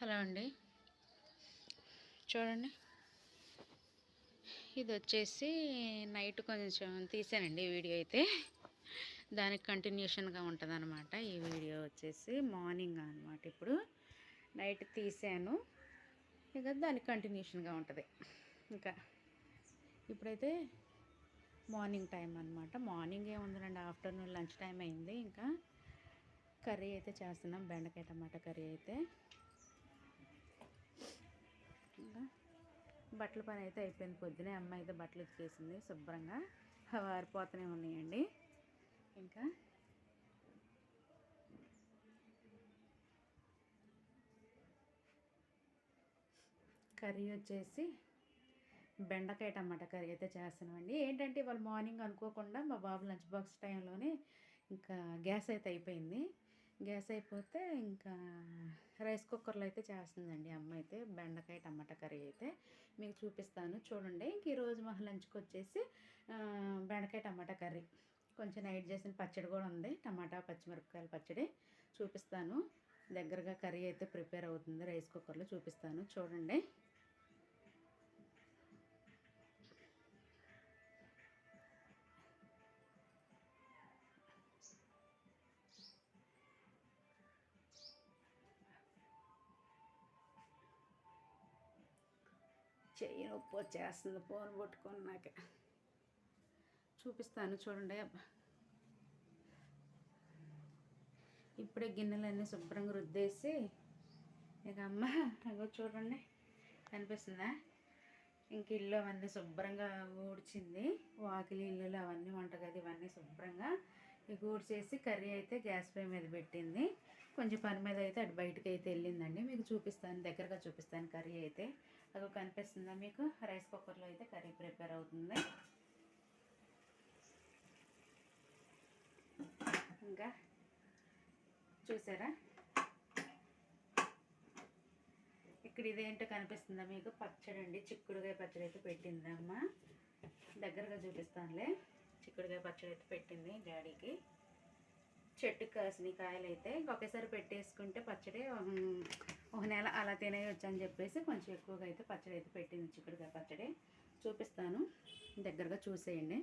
Hello అండి, చూడండి. ఇది వచ్చేసి నైట్ కొంచెం తీసానండి వీడియో అయితే. దానికి కంటిన్యూషన్గా ఉంటుంది అనమాట. ఈ వీడియో వచ్చేసి మార్నింగ్ అనమాట. ఇప్పుడు నైట్ తీసాను, ఇక దానికి కంటిన్యూషన్గా ఉంటుంది. ఇంకా ఇప్పుడైతే మార్నింగ్ టైం అనమాట. మార్నింగ్ ఏముందండి, ఆఫ్టర్నూన్ లంచ్ టైం అయింది. ఇంకా కర్రీ అయితే చేస్తున్నాం, బెండకాయ టమాటా కర్రీ అయితే. ఇంకా బట్టల పని అయితే అయిపోయింది. పొద్దునే అమ్మ అయితే బట్టలు ఉతికేసింది శుభ్రంగా, వారిపోతూనే ఉన్నాయండి. ఇంకా కర్రీ వచ్చేసి బెండకాయ టమాటా కర్రీ అయితే చేస్తున్నామండి. ఏంటంటే ఇవాళ మార్నింగ్ అనుకోకుండా మా బాబు లంచ్ బాక్స్ టైంలోనే ఇంకా గ్యాస్ అయితే అయిపోయింది. గ్యాస్ అయిపోతే ఇంకా రైస్ కుక్కర్లో అయితే చేస్తుందండి అమ్మ అయితే బెండకాయ టమాటా కర్రీ అయితే. మీకు చూపిస్తాను చూడండి. ఇంక ఈరోజు మా లంచ్కి వచ్చేసి బెండకాయ టమాటా కర్రీ, కొంచెం నైట్ చేసిన పచ్చడి కూడా ఉంది, టమాటా పచ్చిమిరపకాయల పచ్చడి. చూపిస్తాను దగ్గరగా. కర్రీ అయితే ప్రిపేర్ అవుతుంది రైస్ కుక్కర్లో, చూపిస్తాను చూడండి. చెయ్యి నొప్పి వచ్చేస్తుంది ఫోన్ పట్టుకున్నాక. చూపిస్తాను చూడండి. అబ్బా, ఇప్పుడే గిన్నెలన్నీ శుభ్రంగా రుద్దేసి ఇక అమ్మ అగో చూడండి, కనిపిస్తుందా? ఇంక ఇల్లు అవన్నీ శుభ్రంగా ఊడ్చింది, వాకిలి ఇల్లులు అవన్నీ వంటగది ఇవన్నీ శుభ్రంగా ఇక ఊడ్చేసి కర్రీ అయితే గ్యాస్ పొయ్యి మీద పెట్టింది. కొంచెం పని మీద అయితే అటు బయటకు అయితే వెళ్ళిందండి. మీకు చూపిస్తాను, దగ్గరగా చూపిస్తాను. కర్రీ అయితే అదో కనిపిస్తుందా మీకు? రైస్ కుక్కర్లో అయితే కర్రీ ప్రిపేర్ అవుతుంది. ఇంకా చూసారా, ఇక్కడ ఇదేంటో కనిపిస్తుందా మీకు? పచ్చడి అండి, చిక్కుడుకాయ పచ్చడి అయితే పెట్టిందమ్మ. దగ్గరగా చూపిస్తానులే. చిక్కుడుకాయ పచ్చడి అయితే పెట్టింది డాడీకి. చెట్టుకు కాసిన కాయలు అయితే ఒకేసారి పెట్టేసుకుంటే పచ్చడి ఒక నెల అలా తినేయొచ్చు అని చెప్పేసి కొంచెం ఎక్కువగా అయితే పచ్చడి అయితే పెట్టింది, చిక్కుడుకాయ పచ్చడి. చూపిస్తాను, దగ్గరగా చూసేయండి.